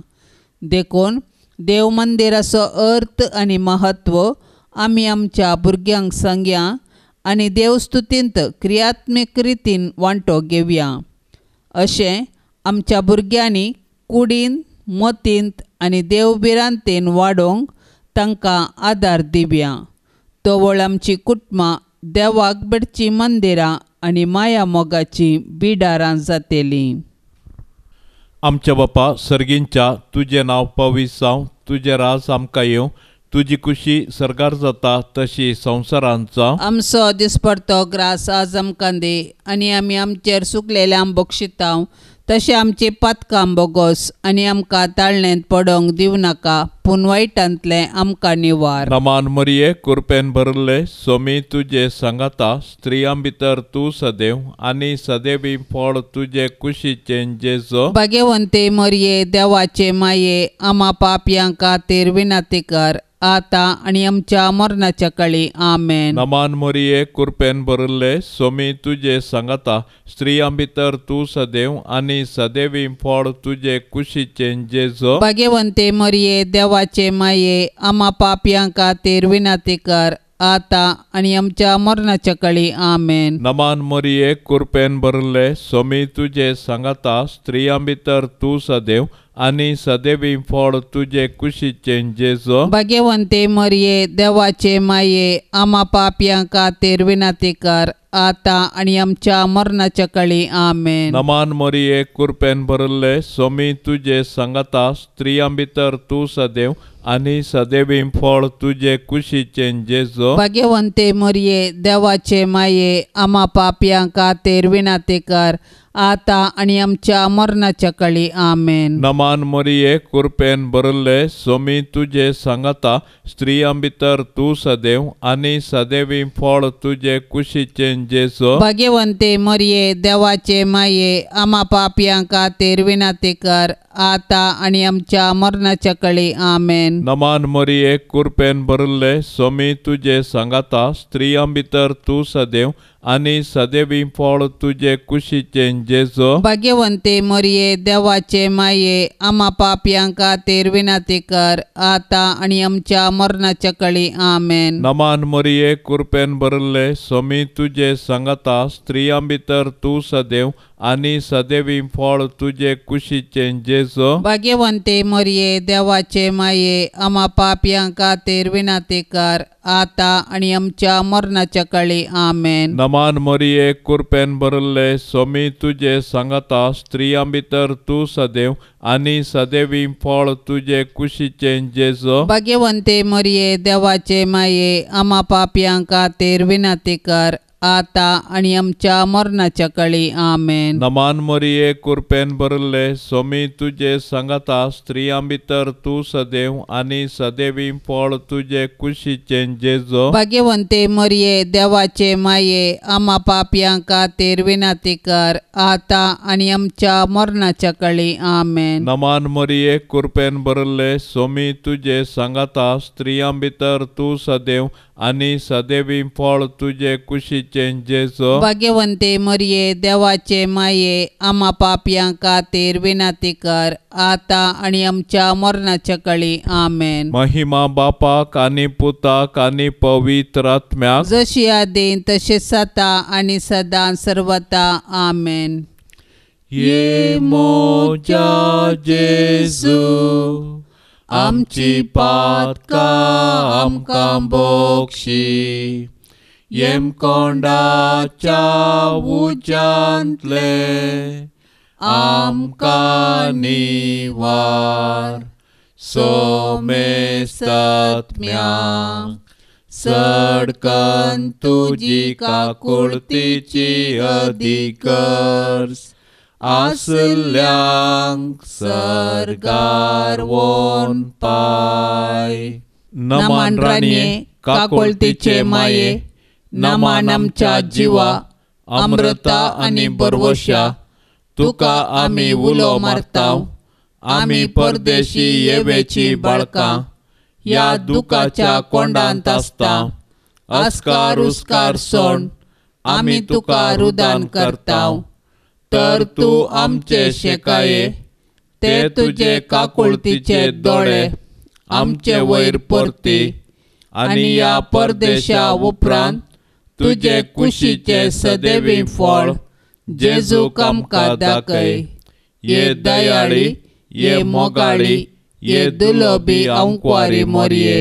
देखून देव मंदिराचो अर्थ आनी महत्व आमी आमच्या भुरग्यांक सांगया आनी देवस्तुतींत क्रियात्मीक रितीन वांटो घेवया. अशें आमच्या भुरग्यांनी कुडींत, मतींत आनी देवबिरांतेन वाडोवंक तांकां आदार दिवया. तोवळ आमची कुटुंबां देवाक बेडची मंदिरां आनी माया मोगाची बिडारां जातलीं.
आमच्या बापा सर्गींच्या तुजें नांव पवित्र जावं, तुजें राज आमकां येवं, तुजी कुशी सरकार जाता तशी संवसारांचा
आमचो दिसपडतो ग्रास आज आमकां दी, आनी आमी आमचेर सुकलेल्यांक बक्षितांव, तशें आमची पातकां बोगोस, आनी आमकां ताळणेंत पडोंक दिवं नाका, पूण वायटांतले आमकां निवार.
नमान मरिये कृपेन भरले सोमी तुजे सांगाता, स्त्रियां भितर तूं सदैव, आनी सदैवी फळ तुजे कुशीचे जेजो.
भाग्यवंते मरिये देवाचे माये, आम्हा पापयांक खातीर विनंती कर, आता आनी आमच्या मरणाच्या काळी आमेन.
नमान मरिये कृपेन भरले सोमी तुजे सांगाता, स्त्रियां भितर तूं सदैव, आनी सदैवी फळ तुजे कुशीचे जेजो.
भाग्यवंते मरिये देवाचे माये, आम्हा पापयांक खातीर विनंती कर, आता आनी आमच्या मरणाच्या काळी आमेन.
नमान मरिये कृपेन भरले सोमी तुजे सांगाता, स्त्रियां भितर तूं सदैव, आनी सदैवी फळ तुजे कुशीचे जेजो.
भाग्यवंते मरिये देवाचे माये, आम्हा पापयांक खातीर विनंती कर, आता आनी आमच्या मरणाच्या काळी आमेन.
नमान मरिये कृपेन भरले सोमी तुजे सांगाता, स्त्रियां भितर तूं सदैव, आनी सदैवी फळ तुजे कुशीचे जेजो.
भाग्यवंते मरिये देवाचे माये, आम्हा पापयांक खातीर विनंती कर, आता आनी आमच्या मरणाच्या काळी आमेन.
नमान मरिये कृपेन भरले सोमी तुजे सांगाता, स्त्रियां भितर तूं सदैव, आनी सदैवी फळ तुजे कुशीचे जेजो.
भाग्यवंते मरिये देवाचे माये, आम्हा पापयांक खातीर विनंती कर, आता आनी आमच्या मरणाच्या काळी आमेन.
नमान मरिये कृपेन भरले सोमी तुजे सांगाता, स्त्रियां भितर तूं सदैव, आनी सदैवी फळ तुजे कुशीचे जेजो.
भाग्यवंते मरिये देवाचे माये, आम्हा पापयांक खातीर विनंती कर, आता आनी आमच्या मरणाच्या काळी आमेन.
नमान मरिये कृपेन भरले सोमी तुजे सांगाता, स्त्रियां भितर तूं सदैव, आनी सदैवी फळ तुजे कुशीचे जेजो.
भाग्यवंते मरिये देवाचे माये, आम्हा पापयांक खातीर विनंती कर, आता आनी आमच्या मरणाच्या काळी आमेन.
नमान मरिये कृपेन भरले सोमी तुजे सांगाता, स्त्रियां भितर तूं सदैव, आनी सदैवी फळ तुजे कुशीचे जेजो.
भाग्यवंते मरिये देवाचे माये, आम्हा पापयांक खातीर विनंती कर, आता आनी आमच्या मरणाच्या काळी आमेन.
नमान मरिये कृपेन भरले सोमी तुजे सांगाता, स्त्रियां भितर तूं सदैव, आनी सदैवी फळ तुजे कुशीचे जेजो.
भाग्यवंते मरिये देवाचे माये, आम्हा पापयांक खातीर विनंती कर, आता आनी आमच्या मरणाच्या काळी आमेन.
नमान मरिये कृपेन भरले सोमी तुजे सांगाता, स्त्रियां भितर तूं सदैव, आनी सदैवी फळ तुजे कुशीचे जेजो.
भाग्यवंते मरिये देवाचे माये, आम्हा पापयांक खातीर विनंती कर, आता आनी आमच्या मरणाच्या काळी आमेन.
महिमा बापाक आनी पुताक आनी पवित्र आत्म्याक,
जशी आदीं तशेंच आता आनी सदां सर्वता आमेन.
ये मोजा जेजू, आमची पातकां आमकां बोगशी, येम कोंडाच्या उज्यांतले आमकां निवार. सोमेस्तात्म्याक सडकन तुजी काकुळतीची अधिकर्स, आसल्यांक सरकार वोन पाय. नमान राणये काकुळतीचे माये, नमान आमच्या जिवा, अमृता आनी बरवशा, तुका आमी उलो मारताव. आमी परदेशी येवेची बाळकां, या दुखाच्या कोंडांत आसता. आस्कार उस्कार सोड, आमी तुका रुदान करताव. तर तूं आमचे शेकाये, ते तुजे काकुळतीचे दोळे आमचे वयर परती, आनी या परदेशा उपरांत तुजे कुशीचे सदैवी फळ जेजूक आमकां दाखय. ये दयाळी, ये मोगाळी, ये दुलोबी आंकवारी मोरये,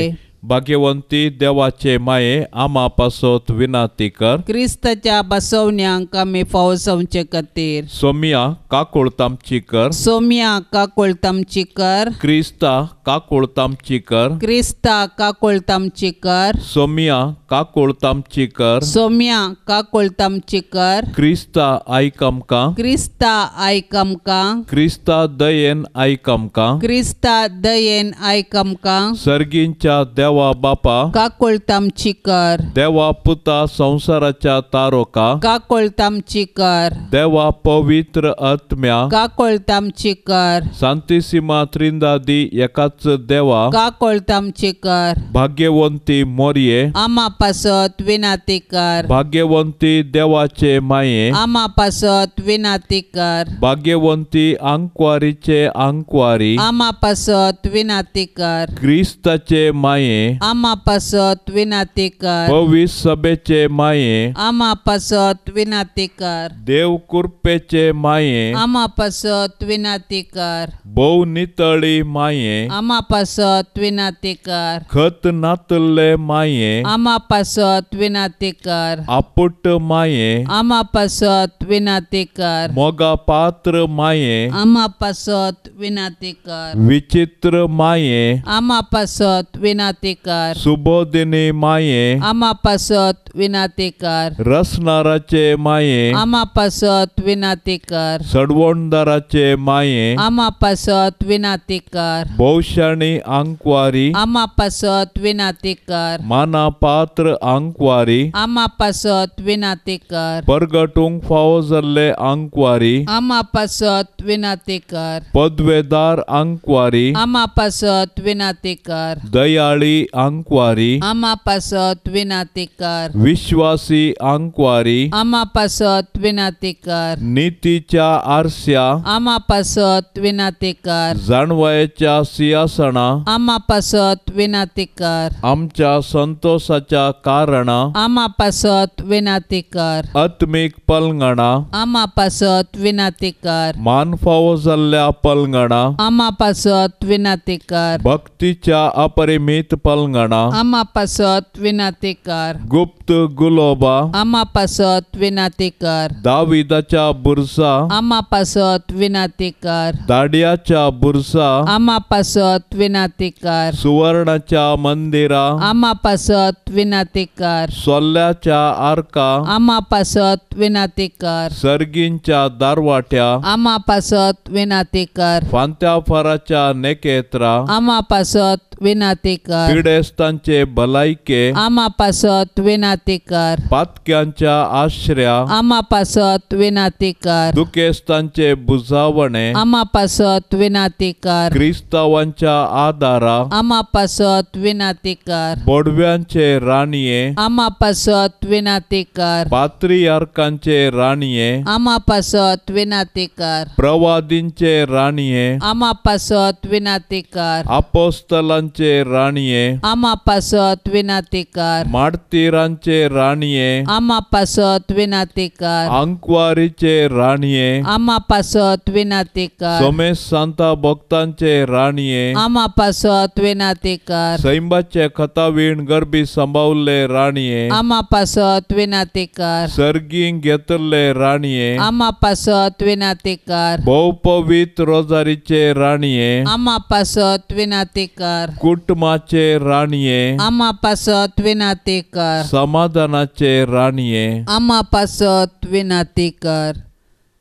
भाग्यवंती देवाचे माये आमा पासत विनाती कर.
क्रिस्ताच्या बसवण्यांक आमी फावोसवचे खातीर
सोमिया काकुळतामची कर.
सोम्या काकोळतामची कर.
क्रिस्ता काकुळतामची कर.
क्रिस्ता काकोळतामची कर.
सोमिया काकुळतामची कर.
सोम्या काकोळतामची कर.
क्रिस्ता आयकमका.
क्रिस्ता आयकमका.
क्रिस्ता दयेन आयकमका.
क्रिस्ता दयेन आयकमका.
सर्गींच्या देवा बापा.
काकोळतामची कर.
देवा पुता संसाराच्या तारोका.
काकोळतामची कर.
देवा पवित्र आत्म्या.
काकोळतामची कर.
सांतिसिमा त्रिंदादी एकाच देवा.
काकोळतामची कर.
भाग्यवंती मोरये.
आमा पासत विनाती कर.
भाग्यवंती देवाचे माये.
आमा पासत विनाती कर.
भाग्यवंती अंकवारीचे अंकवारी.
आमा पासत विनाती कर.
क्रिस्ताचे माये.
आमा पासत विनाती कर.
पवित्र सभेचे माये.
आमा पासत विनाती कर.
देव कृपेचे माये.
आमा पासत विनाती कर.
बहु नितळी माये.
आमा पासत विनाती कर.
खत नातले माये.
आमा पासत विनाती कर.
आपुट माये.
आमा पासत विनाती कर.
मोगा पात्र माये.
आमा पासत विनाती कर.
विचित्र माये.
आमा पासत विनाती कर.
सुबोधिनी माये.
आमा पासत विनाती कर.
रसनाराचे माये.
आमा पासत विनाती कर.
सडवणदाराचे माये.
आमा पासत विनाती कर.
भौशाणी अंकवारी.
आमा पासत विनाती कर.
माना पात्र अंकवारी.
आमा पासत विनाती कर.
परगटूंक फावो जाल्ले अंकवारी.
आमा पासत विनाती कर.
पदवेदार अंकवारी.
आमा पासत विनाती कर.
दयाळी अंकवारी.
आमा पासत विनाती कर.
विश्वासी अंकवारी.
आमा पासत विनाती कर.
नीतीच्या आरस्या.
आमा पासत विनाती कर.
जाणवयाच्या सिंहासना.
आमा पासत विनाती कर.
आमच्या संतोषाच्या कारणा.
आमा पासत विनाती कर.
आत्मिक पलंगणा.
आमा पासत विनाती कर.
मान फावो जाल्ल्या पलंगणा.
आमा पासत विनाती कर.
भक्तीच्या अपरिमित पलंगणा.
आमा पासत विनाती कर.
गुप्त गुलोबा.
आमा पासत विनाती कर.
दाविदाच्या बुरसा.
आमा पासत विनाती कर.
दाडियाच्या बुरसा.
आमा पासत विनाती कर.
सुवर्णाच्या मंदिरा.
आमा पासत विनाती कर.
सोल्ल्याच्या आर्का.
आमा पासत विनाती कर.
सर्गींच्या दारवाट्या.
आमा पासत विनाती कर.
फांत्या फराच्या नेकेत्रा.
आमा पासत विनाती कर.
पिडेस्तांचे भलायके.
आमा पासत विनाती कर.
पातक्यांच्या आश्रया.
आमा पासत विनाती कर.
दुखेस्तांचे बुजावणे.
आमा पासत विनाती कर.
क्रिस्तावांच्या आदारा.
आमा पासत विनाती कर.
बोडव्यांचे राणीये.
आमा पासत विनाती कर.
पात्रियार्कांचे राणीये.
आमा पासत विनाती कर.
प्रवादींचे राणीये.
आमा पासत विनाती कर.
अपोस्तलांचे राणीये.
आमा पासत विनाती कर.
मार्तिरांचे राणीये.
आमा पासत विनाती कर.
अंकवारीचे राणीये.
आमा पासत विनाती कर.
सोमेश सांता भक्तांचे राणीये.
आमा पासत विनाती कर.
सैंबाचे खतावीण गरबी सांभाळले राणीये.
आमा पासत विनाती कर.
सर्गींग घेतले राणीये.
आमा पासत विनाती कर.
बहुपवित्र रोजारीचे राणीये.
आमा पासत विनाती कर.
कुटुंबाचे राणीये.
आमा पासत विनाती कर.
समाधानाचे राणीये.
आमा पासत विनाती कर.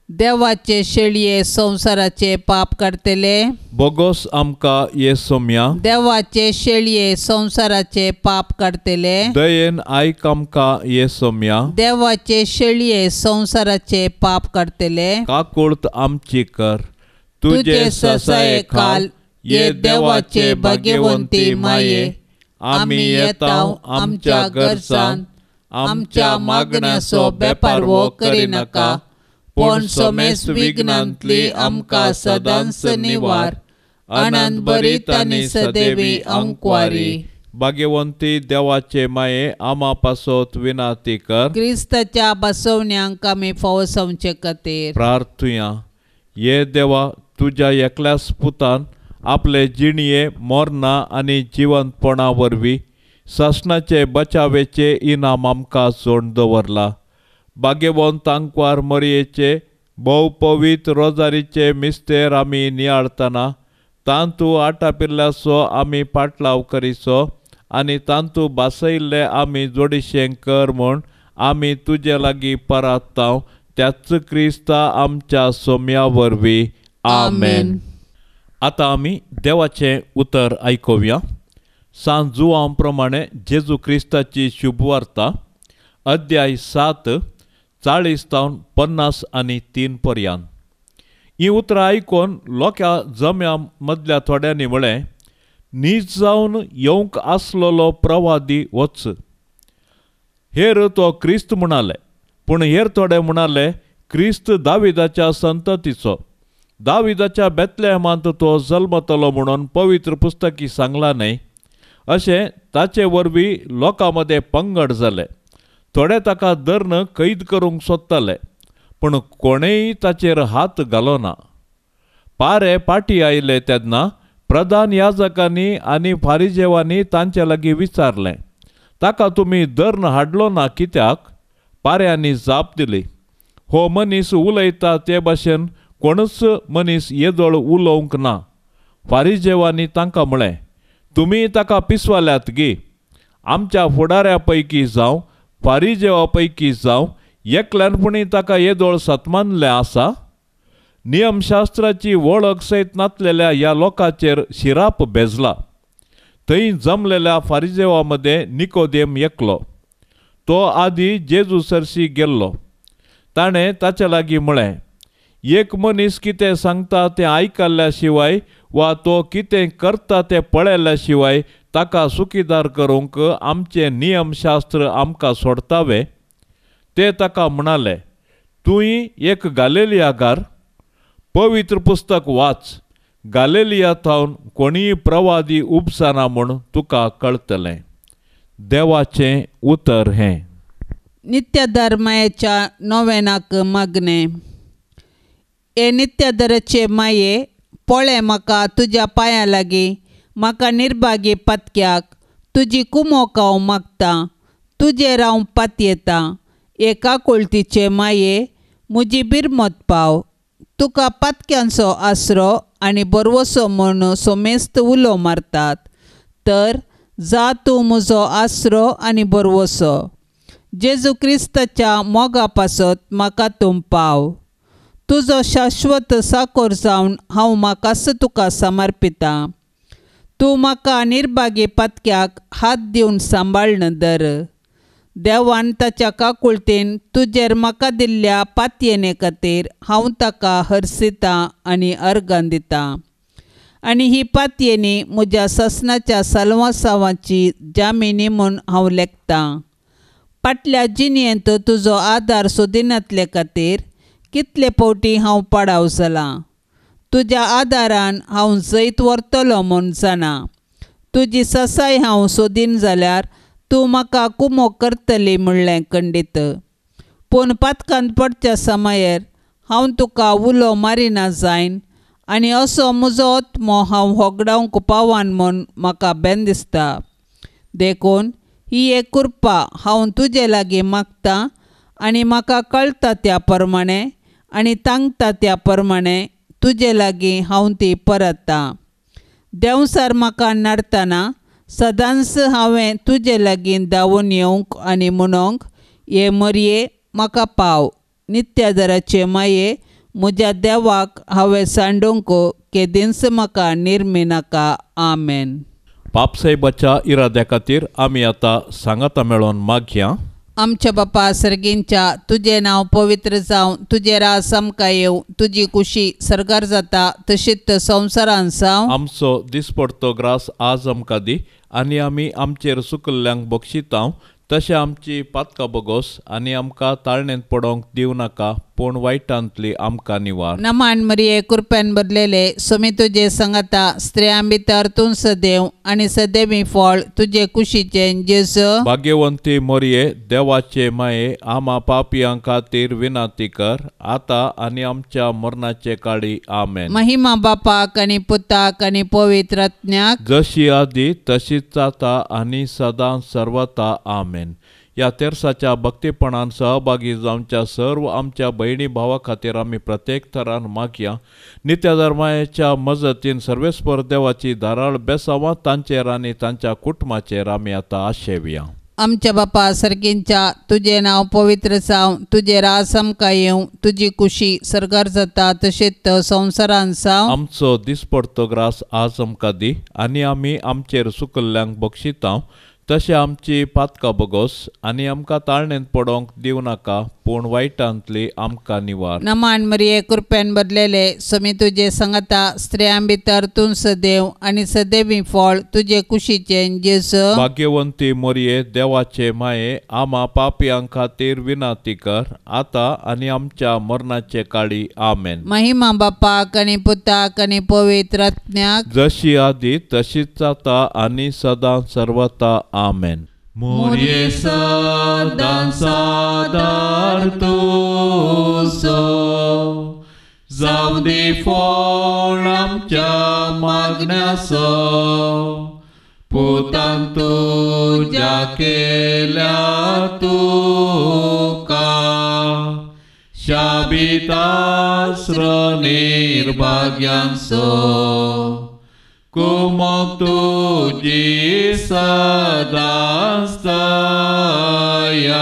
देवाचे शेळये संसाराचे पाप काडतले.
बोगोस आमका येसोम्या.
देवाचे शेळये संसाराचे पाप काडतले.
दयेन आयक आमका येसोम्या.
देवाचे शेळये संसाराचे पाप काडतले.
काकुळत आमची कर.
तुझे ससाये काल ये देवाचे भाग्यवंती माये. आम्ही येताव आमच्या गरजान. आमच्या मागण्याचो बेपार वो करिनाका. पण सोमेस विघ्नांतली आमकां सदांच निवार. आनंद बरीत आनी सदैवी अंकवारी.
भाग्यवंती देवाचे माये आमा पासत विनाती कर.
क्रिस्ताच्या बसवण्यांक आमी फावोसवचे खातीर
प्रार्थुया. ये देवा तुझ्या एकल्याच पुतान आपले जिणये मोरना आनी जिवंतपणा वरवीं शासनाचे बचावेचे इनाम आमकां जोड दवरला. बागेबोन तांकवार मरयेचे भोव पवित्र रोजारीचे मिस्तेर आमी नियाळतना तांतू आटापिल्ल्याचो आमी पाटलाव करीचो आनी तांतू बासयल्ले आमी जोडिशें कर म्हूण आमी तुजे लागीं परात्तांव त्याच क्रिस्ता आमच्या सोम्या वरवीं. आमेन. आतां आमी देवाचें उतर आयकुया. सांत जुआंव प्रमाणे जेजू क्रिस्ताची शुभवार्ता अध्याय 7 40-50 पर्यंत. ही उतरां आयकून लोकां जम्या मदल्या थोड्यांनी म्हळें, नीज जावन येवंक आसलोलो प्रवादी वच. हेर तो क्रिस्त म्हणाले. पूण हेर थोडे म्हणाले, क्रिस्त दाविदाच्या संततीचो. दाविदाच्या बेतलेहमांत तो जल्मतलो म्हणून पवित्र पुस्तकी सांगला न्हय. अशें ताचे वरवीं लोकां मदें पंगड जाले. थोडे ताका धरून कैद करूंक सोदताले, पूण कोणेय ताचेर हात घालोना. पारे पाटी आयले तेन्ना प्रधान याजकांनी आनी फारिजेवांनी तांचे लागीं विचारलें, ताका तुमी धरून हाडलो ना कित्याक? पाऱ्यांनी जाप दिली, हो मनीस उलयता ते भाशेन कोणूच मनीस येदोळ उलोवंक ना. फारिजेवांनी तांकां म्हळें, तुमी ताका पिसवाल्यात गे. आमच्या फुडाऱ्या पैकी जावं फारिजेवा पैकी जावं एकल्यानपणी ताका येदोळ सतमानलें आसा. नियमशास्त्राची वळख सयत नासलेल्या ह्या लोकांचेर शिराप बेजला. थंय जमलेल्या फारिजेवा मदें निकोदेम एकलो. तो आदी जेजू सरशी गेल्लो. ताणें ताचे लागीं म्हळें, एक मनीस कितें सांगता तें आयकल्ल्या शिवाय वा तो कितें करता तें पळयल्ल्या शिवाय ताका सुखीदार करूंक आमचें नियमशास्त्र आमकां सोडतावे. ते ताका म्हणाले, तुंय एक गालिलियाकार. पवित्र पुस्तक वाच. गालिलिया थावन कोणीय प्रवादी उपसना म्हूण तुका कळटलें. देवाचें उतर हें.
नित्यधर्माच्या नोवेनाक मागणे. ए नित्यधराचे माये, पळय म्हाका तुज्या पांया लागीं म्हाका निर्भागी पत्क्याक तुजी कुमोकाव मागता. तुजेर हांव पातयेता. एका कुळतीचे माये, म्हजी बिरमत पाव. तुका पातक्यांचो आसरो आनी बरवसो म्हूण सोमेस्त उलो मारतात. तर जा तूं म्हजो आसरो आनी बरवसो. जेजू क्रिस्ताच्या मोगा पासत म्हाका तूं पाव. तुजो शाश्वत साकोर जावन हांव म्हाकाच तुका समर्पिता. तूं म्हाका निर्भागी पत्क्याक हात दिवन सांबाळन धर. देवान ताच्या काकुळतेन तुजेर म्हाका दिल्ल्या पातयेने खातीर हांव ताका हरसिता आनी अर्गां दिता. आनी ही पातयेनी म्हज्या ससनाच्या सालवासावांची जामिनी म्हूण हांव लेखतां. फाटल्या जिणेंत तुजो आदार सोदिनातले खातीर कितले फावटी हांव पडाव जालां. तुज्या आदारान हांव जैत व्हरतलो म्हूण जाणा. तुजी ससाय हांव सोदीन जाल्यार तूं म्हाका कुमो करतली म्हणलें खंडीत. पूण पातकांत पडच्या समयार हांव तुका उलो मारिना जायन आनी असो म्हजो आत्मो हांव होगडावंक पावान म्हूण म्हाका बेन दिसता. देखून ही एक कृपा हांव तुजे लागीं मागतां आनी म्हाका कळटा त्या प्रमाणे आनी तांगता त्या प्रमाणे तुजे लागीं हांव ती परतां. देंवसार म्हाका नडतना सदांच हांवें तुजे लागीं धांवून येवंक आनी म्हणोंक, हे मरये म्हाका पाव. नित्यधराचे माये, म्हज्या देवाक हांवें सांडूंक केदींच म्हाका निर्मी नाका. आमेन.
पापसाहेबाच्या इराद्या खातीर आमी आतां सांगाता मेळोन मागया.
आमच्या बापा सर्गींच्या, तुजें नांव पवित्र जावं, तुजें राज आमकां येवं, तुजी कुशी सरकार जाता तशीच संवसारांत जावं.
आमचो दिसपडतो ग्रास आज आमकां दी आनी आमी आमचेर चुकल्ल्यांक बक्षितांव, तशें आमची पातकां बोगोस आनी आमकां ताळणेंत पडोवंक दिवं नाका, पूण वायटांतली आमकां निवार.
नमान मरिये कृपेन भरलेले सोमी तुजे संगता स्त्रियां भितर तूं सदैव आनी सदैवी फळ तुजे कुशीचे जेजू.
भाग्यवंती मोरये देवाचे माये आमा पापियां खातीर विनाती कर आता आनी आमच्या मरणाचे काळी आमेन.
महिमा बापाक आनी पुताक आनी पवित्र आत्म्याक
जशी आदी तशीच आता आनी सदां सर्वता आमेन. या तेरसाच्या भक्तीपणान सहभागी जावच्या सर्व आमच्या भयणी भावा खातीर आमी प्रत्येक तरान मागया. नित्य धर्माच्या मजतीन सर्वेस्पर देवाची धाराळ बेसावां तांचेर आनी तांच्या कुटुंबाचेर आमी आतां आशेवया.
आमच्या बापा सर्गींच्या तुझे नाव पवित्र जावं, तुझे रास आमकां येवं, तुजी कुशी सरकार जाता तशेंच संवसारान जावं.
आमचो दिसपडतो ग्रास आज आमकां दी आनी आमी आमचेर सुकल्ल्यांक बक्षितां तशें आमची पातकां बगोस आनी आमकां ताळणेंत पडोंक दिवं नाका पूण वायटांतली आमकां निवार.
नमान मरिये कृपेन भरलेले सोमी तुजे संगता स्त्रियां भितर तूं सदैव आनी सदैवी फळ तुजे कुशीचे जेजू.
भाग्यवंती मोरये देवाचे माये आमा पापियां खातीर विनाती कर आता आनी आमच्या मरणाचे काळी आमेन.
महिमा बापाक आनी पुताक आनी पवित्र आत्म्याक
जशी आदी तशीच आता आनी सदां सर्वता आमेन.
मोरये सदां सादार तुजो जावं दे फळ आमच्या मागण्याचो पुतान तुज्या केल्या तुका शाबितास्र निर्भाग्यांचो कुमोग तुजी सदां तयार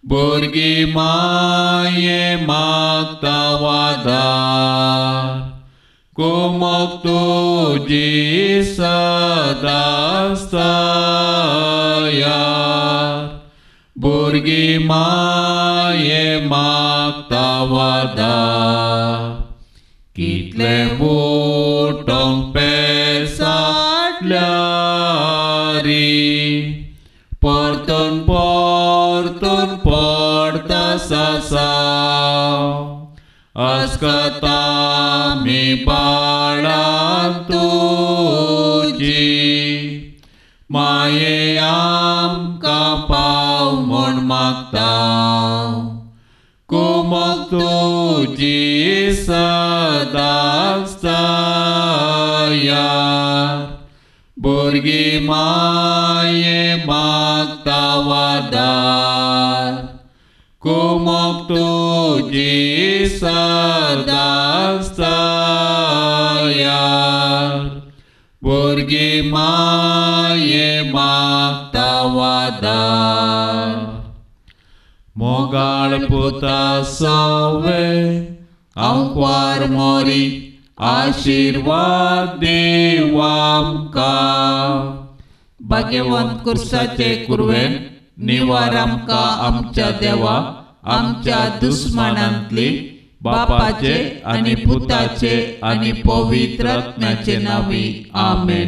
भुरगी माये मागता वादार कुमोग तुजी सदां तयार भुरगी माये मागता वादार. कितले बोटोंक पेसाटल्या रे परतून परतून पडता सासाव अस्कता मी बाळां तुजी माये आमकां पाव म्हूण मागता कुमोग तुजी सदां तयार भुरगी माये मागता वादार कुमोग तुजी सदां तयार भुरगी माये मागता वादार. मोगाळ पुता सवे आंकवार मोरी आशीर्वाद देव आमकां. भाग्यवंत कुर्साचे कुरवेन निवार आमकां आमच्या देवा आमच्या दुस्मनांतली बापाचे आनी पुताचे आनी पवित्र आत्म्याचे नांवी आमेन.